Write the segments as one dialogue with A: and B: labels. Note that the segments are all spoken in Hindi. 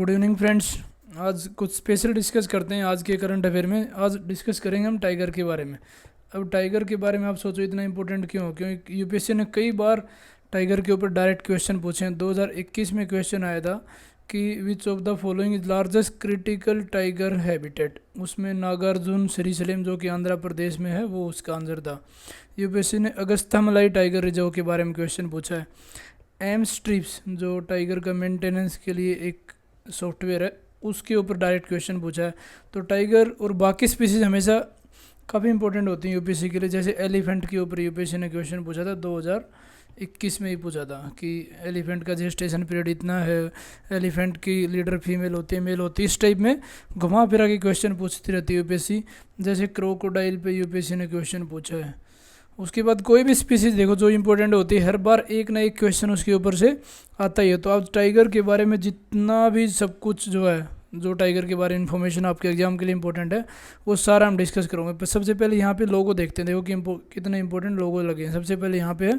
A: Good evening friends. आज कुछ स्पेशल डिस्कस करते हैं आज के करंट अफेयर में। आज डिस्कस करेंगे हम टाइगर के बारे में। अब टाइगर के बारे में आप सोचो इतना इंपॉर्टेंट क्यों हो, क्योंकि यूपीएससी ने कई बार टाइगर के ऊपर डायरेक्ट क्वेश्चन पूछे हैं। 2021 में क्वेश्चन आया था कि which of the following is largest critical tiger habitat. उसमें नागार्जुन श्रीशैलम जो कि आंध्र प्रदेश में है वो उसका आंसर था। यूपीएससी ने अगस्थामलाई टाइगर रिजर्व के बारे में क्वेश्चन पूछा है। एम स्ट्रिप्स जो टाइगर का मेंटेनेंस के लिए एक सॉफ्टवेयर है उसके ऊपर डायरेक्ट क्वेश्चन पूछा है। तो टाइगर और बाकी स्पीसीज हमेशा काफ़ी इंपॉर्टेंट होती हैं यूपीएससी के लिए। जैसे एलिफेंट के ऊपर यूपीएससी ने क्वेश्चन पूछा था 2021 में ही पूछा था कि एलिफेंट का जेस्टेशन पीरियड इतना है, एलिफेंट की लीडर फीमेल होती है मेल होती है। इस टाइप में घुमा फिरा के क्वेश्चन पूछती रहती है यूपीएससी। जैसे क्रोकोडाइल पे यूपीएससी ने क्वेश्चन पूछा है। उसके बाद कोई भी स्पीसीज देखो जो इंपॉर्टेंट होती है हर बार एक ना एक क्वेश्चन उसके ऊपर से आता ही है। तो आप टाइगर के बारे में जितना भी सब कुछ जो है, जो टाइगर के बारे में इन्फॉर्मेशन आपके एग्जाम के लिए इंपॉर्टेंट है वो सारा हम डिस्कस करेंगे। पर सबसे पहले यहाँ पे लोगो देखते हैं, देखो कि कितने इंपॉर्टेंट लोगो लगे हैं। सबसे पहले यहाँ पे है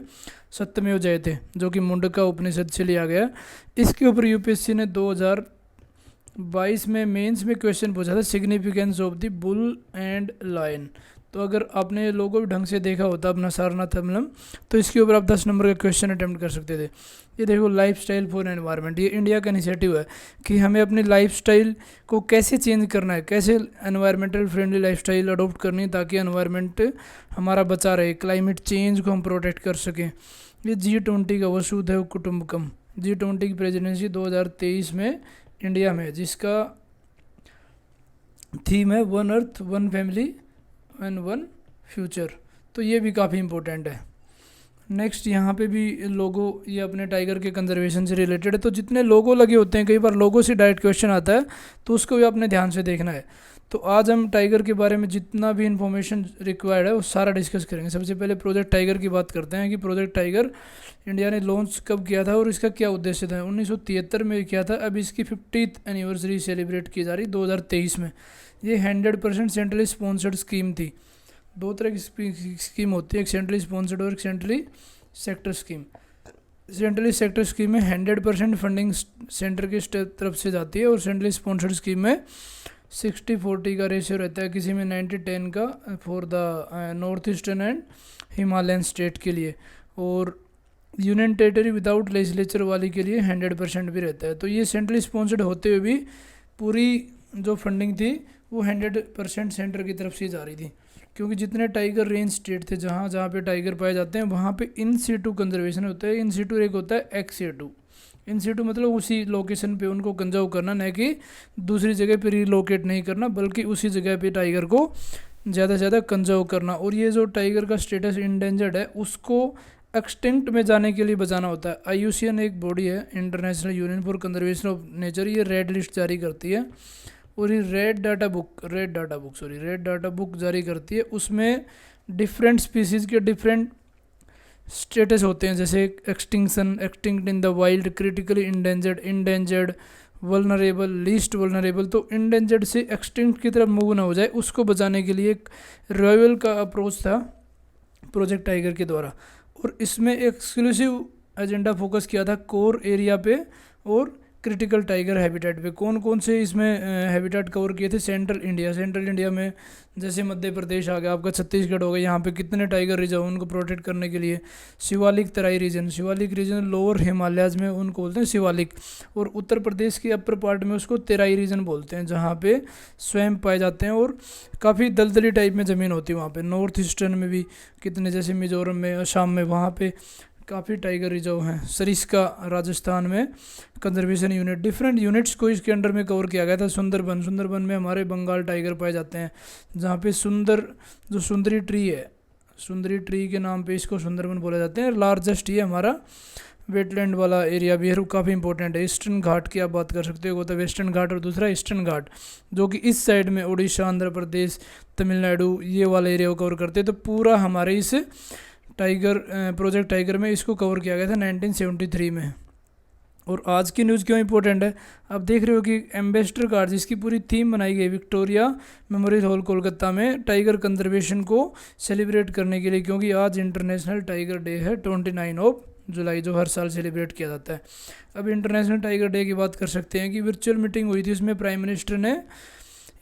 A: सत्यमेव जयते जो कि मुंडका उपनिषद से लिया गया। इसके ऊपर यूपीएससी ने 2022 में मेंस में क्वेश्चन पूछा था, significance of the bull and lion. तो अगर आपने लोगों भी ढंग से देखा होता अपना सारनाथ एम्बलम तो इसके ऊपर आप 10 नंबर का क्वेश्चन अटेम्प्ट कर सकते थे। ये देखो लाइफस्टाइल फॉर एनवायरनमेंट, ये इंडिया का इनिशिएटिव है कि हमें अपनी लाइफस्टाइल को कैसे चेंज करना है, कैसे एनवायरमेंटल फ्रेंडली लाइफस्टाइल अडोप्ट करनी है ताकि एनवायरनमेंट हमारा बचा रहे, क्लाइमेट चेंज को हम प्रोटेक्ट कर सकें। ये G20 का वसुधैव कुटुंबकम G20 की प्रेसिडेंसी 2023 में इंडिया में, जिसका थीम है one earth one family and one future. तो ये भी काफ़ी इंपॉर्टेंट है। नेक्स्ट यहाँ पे भी लोगो, ये अपने टाइगर के कंजर्वेशन से रिलेटेड है। तो जितने लोगो लगे होते हैं, कई बार लोगो से डायरेक्ट क्वेश्चन आता है तो उसको भी आपने ध्यान से देखना है। तो आज हम टाइगर के बारे में जितना भी इंफॉर्मेशन रिक्वायर्ड है वो सारा डिस्कस करेंगे। सबसे पहले प्रोजेक्ट टाइगर की बात करते हैं कि प्रोजेक्ट टाइगर इंडिया ने लॉन्च कब किया था और इसका क्या उद्देश्य था। 1973 में किया था। अब इसकी 50th एनिवर्सरी सेलिब्रेट की जा रही 2023 में। ये 100% सेंट्रली स्पॉन्सर्ड स्कीम थी। दो तरह की स्कीम होती है, एक सेंट्रली स्पॉन्सर्ड और एक centrally sector scheme. Centrally sector scheme में 100% फंडिंग सेंटर की तरफ से जाती है और सेंट्रली स्पॉन्सर्ड स्कीम में 60-40 का रेशियो रहता है, किसी में 90-10 का for the north eastern and Himalayan state के लिए, और यूनियन टेरिटरी विदाउट लेजिस्लेचर वाली के लिए 100% भी रहता है। तो ये सेंट्रली स्पॉन्सर्ड होते हुए भी पूरी जो फंडिंग थी वो 100% सेंटर की तरफ से जा रही थी, क्योंकि जितने टाइगर रेंज स्टेट थे जहाँ जहाँ पे टाइगर पाए जाते हैं वहाँ पे इन सीटू कंजर्वेशन होता है। इन सीटू एक होता है एक्स सीटू। इन सीटू मतलब उसी लोकेशन पे उनको कंजर्व करना, न कि दूसरी जगह पे रिलोकेट नहीं करना, बल्कि उसी जगह पे टाइगर को ज़्यादा से ज़्यादा कंजर्व करना। और ये जो टाइगर का स्टेटस इंडेंजर्ड है उसको एक्सटिंक्ट में जाने के लिए बचाना होता है। IUCN एक बॉडी है, international union for conservation of nature, ये रेड लिस्ट जारी करती है और ये रेड डाटा बुक जारी करती है। उसमें डिफरेंट स्पीसीज़ के डिफरेंट स्टेटस होते हैं, जैसे extinction, extinct in the wild, critically endangered, vulnerable, least vulnerable. तो इंडेंजर्ड से एक्सटिंक्ट की तरफ मूव ना हो जाए उसको बचाने के लिए एक रिवाइवल का अप्रोच था प्रोजेक्ट टाइगर के द्वारा। और इसमें एक्सक्लूसिव एजेंडा फोकस किया था कोर एरिया पे और क्रिटिकल टाइगर हैबिटेट पे। कौन कौन से इसमें हैबिटेट कवर किए थे? सेंट्रल इंडिया में जैसे मध्य प्रदेश आ गया, आपका छत्तीसगढ़ हो गया, यहाँ पे कितने टाइगर रिजर्व उनको प्रोटेक्ट करने के लिए। शिवालिक तराई रीजन लोअर हिमालयाज में उनको बोलते हैं शिवालिक, और उत्तर प्रदेश के अपर पार्ट में उसको तेराई रीजन बोलते हैं जहाँ पे स्वयं पाए जाते हैं और काफ़ी दलदली टाइप में ज़मीन होती है वहाँ पे। नॉर्थ ईस्टर्न में भी कितने, जैसे मिजोरम में, असम में, वहाँ पे काफ़ी टाइगर रिजर्व हैं। सरिस्का राजस्थान में कंजर्वेशन यूनिट, डिफरेंट यूनिट्स को इसके अंडर में कवर किया गया था। सुंदरबन में हमारे बंगाल टाइगर पाए जाते हैं, जहाँ पे सुंदरी ट्री है, सुंदरी ट्री के नाम पे इसको सुंदरबन बोला जाते हैं। लार्जेस्ट ये हमारा वेटलैंड वाला एरिया भी है, काफ़ी इंपॉर्टेंट है। ईस्टर्न घाट की आप बात कर सकते हो, वो तो वेस्टर्न घाट और दूसरा ईस्टर्न घाट जो कि इस साइड में उड़ीसा, आंध्र प्रदेश, तमिलनाडु ये वाला एरिया को कवर करते हैं। तो पूरा हमारे इस प्रोजेक्ट टाइगर में इसको कवर किया गया था 1973 में। और आज की न्यूज़ क्यों इंपॉर्टेंट है, आप देख रहे हो कि एम्बेसडर कार्ड जिसकी पूरी थीम बनाई गई विक्टोरिया मेमोरियल हॉल कोलकाता में टाइगर कंजर्वेशन को सेलिब्रेट करने के लिए, क्योंकि आज इंटरनेशनल टाइगर डे है 29 जुलाई, जो हर साल सेलिब्रेट किया जाता है। अब इंटरनेशनल टाइगर डे की बात कर सकते हैं कि वर्चुअल मीटिंग हुई थी, उसमें प्राइम मिनिस्टर ने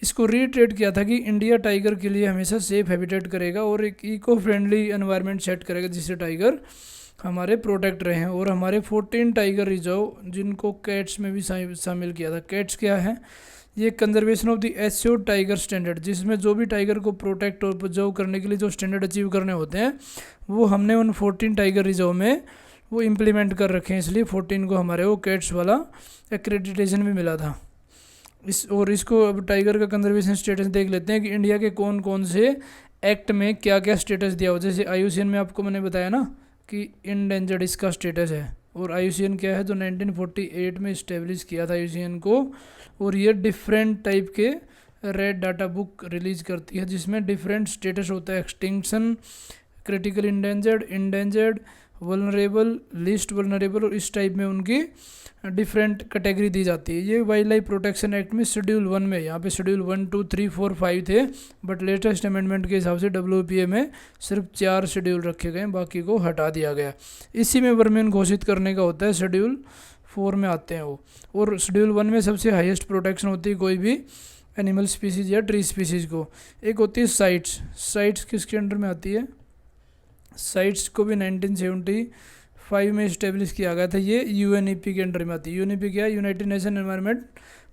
A: इसको रीट्रेट किया था कि इंडिया टाइगर के लिए हमेशा सेफ हैबिटेट करेगा और एक इको फ्रेंडली एनवायरनमेंट सेट करेगा जिससे टाइगर हमारे प्रोटेक्ट रहे हैं। और हमारे 14 टाइगर रिजर्व, जिनको कैट्स में भी शामिल किया था। कैट्स क्या है? ये conservation of the assured tiger standard, जिसमें जो भी टाइगर को प्रोटेक्ट और प्रिजर्व करने के लिए जो स्टैंडर्ड अचीव करने होते हैं वो हमने उन 14 टाइगर रिजर्व में वो इम्प्लीमेंट कर रखे हैं, इसलिए 14 को हमारे वो कैट्स वाला एक्रेडिटेशन भी मिला था। इसको अब टाइगर का कंजर्वेशन स्टेटस देख लेते हैं कि इंडिया के कौन कौन से एक्ट में क्या क्या स्टेटस दिया हो। जैसे IUCN में आपको मैंने बताया ना कि इंडेंजर्ड इसका स्टेटस है, और IUCN क्या है, जो 1948 में इस्टेब्लिश किया था IUCN को, और ये डिफरेंट टाइप के रेड डाटा बुक रिलीज करती है जिसमें डिफरेंट स्टेटस होता है, extinction, critical endangered, vulnerable, least vulnerable, और इस टाइप में उनकी डिफरेंट कैटेगरी दी जाती है। ये वाइल्ड लाइफ प्रोटेक्शन एक्ट में शेड्यूल 1 में, यहाँ पे शेड्यूल 1, 2, 3, 4, 5 थे, बट लेटेस्ट अमेंडमेंट के हिसाब से WPA में सिर्फ 4 शेड्यूल रखे गए, बाकी को हटा दिया गया। इसी में वर्मेन घोषित करने का होता है, शेड्यूल 4 में आते हैं वो। और शेड्यूल 1 में सबसे हाईएस्ट प्रोटेक्शन होती है कोई भी एनिमल स्पीसीज या ट्री स्पीसीज को। एक होती है साइट्स किसके अंडर में आती है? साइट्स को भी 1975 में इस्टेब्लिश किया गया था, ये UNEP के अंडर में आती है। UNEP क्या है? United nation environment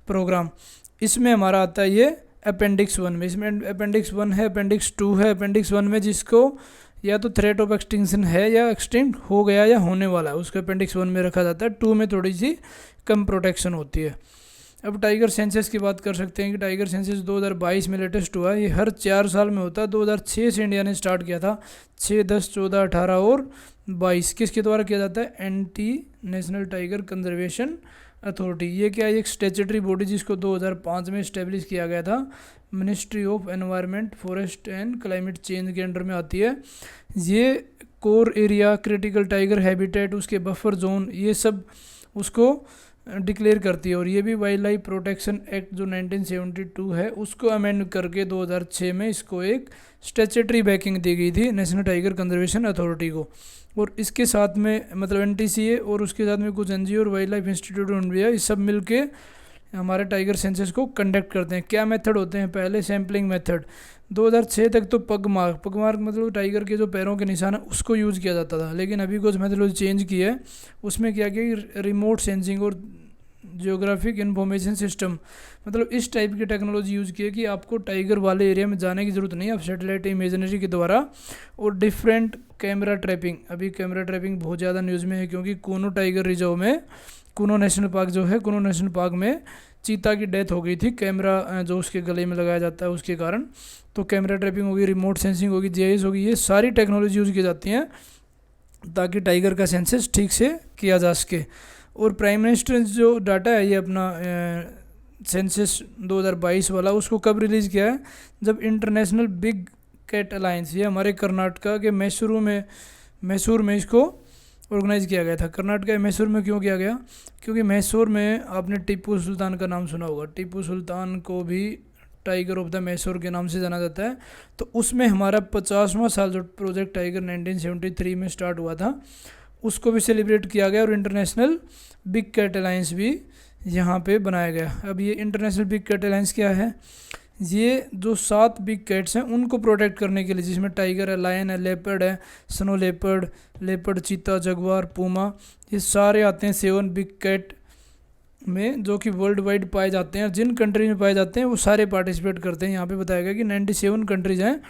A: programme. इसमें हमारा आता है ये अपेंडिक्स 1 में। इसमें अपेंडिक्स 1 है, अपेंडिक्स 2 है। अपेंडिक्स 1 में जिसको या तो थ्रेट ऑफ एक्सटिंक्शन है या एक्सटिंक्ट हो गया या होने वाला है, उसको अपेंडिक्स 1 में रखा जाता है। 2 में थोड़ी सी कम प्रोटेक्शन होती है। अब टाइगर सेंसस की बात कर सकते हैं कि टाइगर सेंसस 2022 में लेटेस्ट हुआ है। ये हर 4 साल में होता है। 2006 से इंडिया ने स्टार्ट किया था, 6, 10, 14, 18 और 22। किसके द्वारा किया जाता है? Anti national tiger conservation authority. ये क्या है? एक स्टैट्यूटरी बॉडी जिसको 2005 में इस्टेब्लिश किया गया था, ministry of environment, forest and climate change के अंडर में आती है। ये core area, critical tiger habitat, उसके बफर जोन, ये सब उसको डिक्लेयर करती है। और ये भी वाइल्ड लाइफ प्रोटेक्शन एक्ट जो 1972 है उसको अमेंड करके 2006 में इसको एक स्टैट्यूटरी बैकिंग दी गई थी नेशनल टाइगर कंजर्वेशन अथॉरिटी को। और इसके साथ में मतलब NTCA और उसके साथ में कुछ NGO और wild life institute of India, ये सब मिलके हमारे टाइगर सेंसस को कंडक्ट करते हैं। क्या मेथड होते हैं? पहले सैम्पलिंग मेथड। 2006 तक तो पग मार्क मतलब टाइगर के जो पैरों के निशान है उसको यूज़ किया जाता था, लेकिन अभी कुछ मेथडोलॉजी चेंज की है। उसमें क्या किया, रिमोट सेंसिंग और जियोग्राफिक इन्फॉर्मेशन सिस्टम, मतलब इस टाइप की टेक्नोलॉजी यूज़ की है कि आपको टाइगर वाले एरिया में जाने की ज़रूरत नहीं है, आप सैटेलाइट इमेजनरी के द्वारा। और डिफरेंट कैमरा ट्रैपिंग, अभी कैमरा ट्रैपिंग बहुत ज़्यादा न्यूज़ में है क्योंकि कूनो टाइगर रिजर्व में, कूनो नेशनल पार्क जो है, कूनो नेशनल पार्क में चीता की डेथ हो गई थी, कैमरा जो उसके गले में लगाया जाता है उसके कारण। तो कैमरा ट्रैपिंग होगी, रिमोट सेंसिंग होगी, GIS होगी, ये सारी टेक्नोलॉजी यूज़ की जाती हैं ताकि टाइगर का सेंसस ठीक से किया जा सके। और प्राइम मिनिस्टर जो डाटा है ये अपना सेंसस 2022 वाला, उसको कब रिलीज़ किया है? जब इंटरनेशनल बिग कैट अलायंस, ये हमारे कर्नाटका के मैसूर में इसको ऑर्गेनाइज़ किया गया था। कर्नाटक के मैसूर में क्यों किया गया? क्योंकि मैसूर में आपने टीपू सुल्तान का नाम सुना होगा। टीपू सुल्तान को भी टाइगर ऑफ द मैसूर के नाम से जाना जाता है। तो उसमें हमारा 50वां साल जो प्रोजेक्ट टाइगर 1973 में स्टार्ट हुआ था उसको भी सेलिब्रेट किया गया। और इंटरनेशनल बिग कैट अलायंस भी यहाँ पे बनाया गया। अब ये इंटरनेशनल बिग कैट अलायंस क्या है? ये जो 7 बिग कैट्स हैं उनको प्रोटेक्ट करने के लिए, जिसमें टाइगर है, लायन है, लेपर्ड है, स्नो लेपर्ड, चीता, जगुआर, पूमा, ये सारे आते हैं 7 बिग कैट में, जो कि वर्ल्ड वाइड पाए जाते हैं। जिन कंट्री में पाए जाते हैं वो सारे पार्टिसिपेट करते हैं। यहाँ पे बताया गया कि 97 कंट्रीज हैं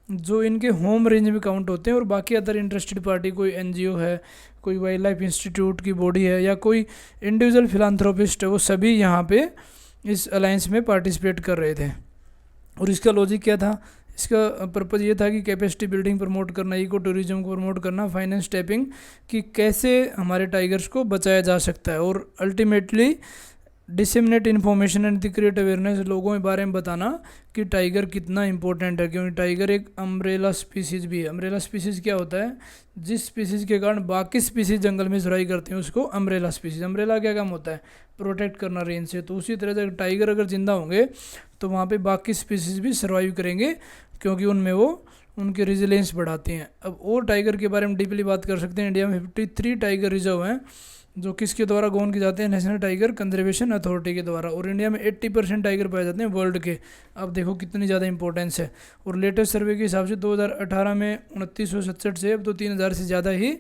A: जो इनके होम रेंज में काउंट होते हैं। और बाकी अदर इंटरेस्टेड पार्टी, कोई NGO है, कोई वाइल्ड लाइफ इंस्टीट्यूट की बॉडी है, या कोई इंडिविजुअल फिलांथ्रोपिस्ट है, वो सभी यहाँ पे इस अलायंस में पार्टिसिपेट कर रहे थे। और इसका लॉजिक क्या था? इसका पर्पज़ ये था कि कैपेसिटी बिल्डिंग प्रमोट करना, इको टूरिज्म को प्रमोट करना, फाइनेंस टैपिंग, कि कैसे हमारे टाइगर्स को बचाया जा सकता है, और ultimately disseminate information and create awareness, लोगों के बारे में बताना कि टाइगर कितना इंपॉर्टेंट है। क्योंकि टाइगर एक अम्ब्रेला स्पीसीज भी है। अम्ब्रेला स्पीसीज क्या होता है? जिस स्पीसीज के कारण बाकी स्पीसीज जंगल में सर्वाइव करते हैं उसको अम्ब्रेला स्पीसीज। अम्ब्रेला क्या काम होता है? प्रोटेक्ट करना रेंज से। तो उसी तरह से टाइगर अगर जिंदा होंगे तो वहाँ पे बाकी स्पीसीज भी सर्वाइव करेंगे, क्योंकि उनमें वो उनके रेजिलियंस बढ़ाती हैं। अब और टाइगर के बारे में डीपली बात कर सकते हैं। इंडिया में 53 टाइगर रिजर्व हैं जो किसके द्वारा गवर्न किए जाते हैं, नेशनल टाइगर कंजर्वेशन अथॉरिटी के द्वारा। और इंडिया में 80% टाइगर पाए जाते हैं वर्ल्ड के। अब देखो कितनी ज़्यादा इंपॉर्टेंस है। और लेटेस्ट सर्वे के हिसाब से 2018 में 2967 से अब तो 3000 से ज़्यादा ही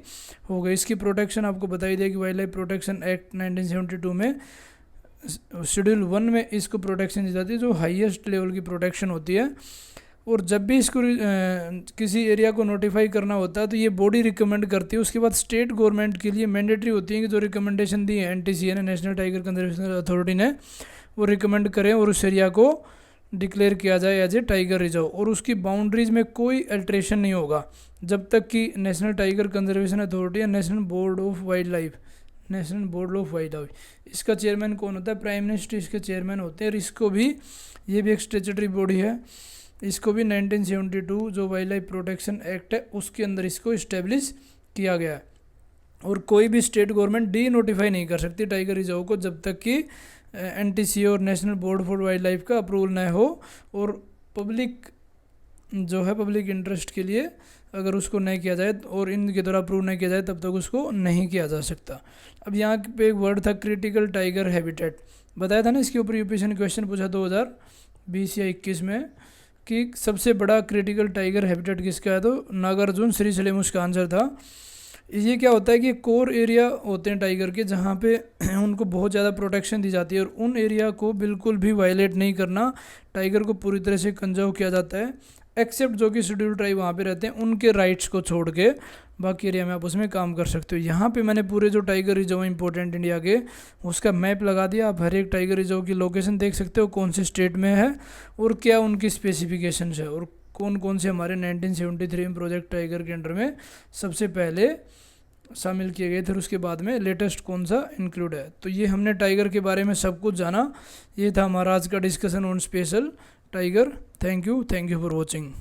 A: हो गए। इसकी प्रोटेक्शन आपको बताई देगी वाइल्ड लाइफ प्रोटेक्शन एक्ट 1972 में शेड्यूल 1 में इसको प्रोटेक्शन दी जाती है, जो हाईएस्ट लेवल की प्रोटेक्शन होती है। और जब भी इसको किसी एरिया को नोटिफाई करना होता है तो ये बॉडी रिकमेंड करती है। उसके बाद स्टेट गवर्नमेंट के लिए मैंडेटरी होती है कि जो रिकमेंडेशन दी है NTCA ने, नेशनल टाइगर कंजर्वेशन अथॉरिटी ने, वो रिकमेंड करें और उस एरिया को डिक्लेयर किया जाए एज ए टाइगर रिजर्व। और उसकी बाउंड्रीज में कोई अल्ट्रेशन नहीं होगा जब तक कि नेशनल टाइगर कंजर्वेशन अथॉरिटी या national board of wild life इसका चेयरमैन कौन होता है, प्राइम मिनिस्टर इसके चेयरमैन होते हैं। और इसको भी, ये भी एक स्टैट्यूटरी बॉडी है, इसको भी 1972 जो वाइल्ड लाइफ प्रोटेक्शन एक्ट है उसके अंदर इसको इस्टेब्लिश किया गया है। और कोई भी स्टेट गवर्नमेंट डी नोटिफाई नहीं कर सकती टाइगर रिजर्व को जब तक कि NTCA और national board for wild life का अप्रूवल न हो। और पब्लिक जो है, पब्लिक इंटरेस्ट के लिए अगर उसको नहीं किया जाए और इनके द्वारा अप्रूव नहीं किया जाए तब तक उसको नहीं किया जा सकता। अब यहाँ पे एक वर्ड था क्रिटिकल टाइगर हैबिटेट, बताया था ना इसके ऊपर यूपीएससी ने क्वेश्चन पूछा 2020 या 21 में कि सबसे बड़ा क्रिटिकल टाइगर हैबिटेट किसका है, तो नागार्जुन श्रीशैलम उसका आंसर था। ये क्या होता है कि कोर एरिया होते हैं टाइगर के जहाँ पे उनको बहुत ज़्यादा प्रोटेक्शन दी जाती है और उन एरिया को बिल्कुल भी वायलेट नहीं करना, टाइगर को पूरी तरह से कंजर्व किया जाता है, एक्सेप्ट जो कि शेड्यूल ट्राइब वहाँ पे रहते हैं उनके राइट्स को छोड़ के बाकी एरिया में आप उसमें काम कर सकते हो। यहाँ पे मैंने पूरे जो टाइगर रिजर्व इंपॉर्टेंट इंडिया के उसका मैप लगा दिया। आप हर एक टाइगर रिजर्व की लोकेशन देख सकते हो, कौन से स्टेट में है और क्या उनकी स्पेसिफिकेशन है और कौन कौन से हमारे 1973 में प्रोजेक्ट टाइगर के अंडर में सबसे पहले शामिल किए गए थे और उसके बाद में लेटेस्ट कौन सा इंक्लूड है। तो ये हमने टाइगर के बारे में सब कुछ जाना। ये था हमारा आज का discussion on special tiger. Thank you for watching.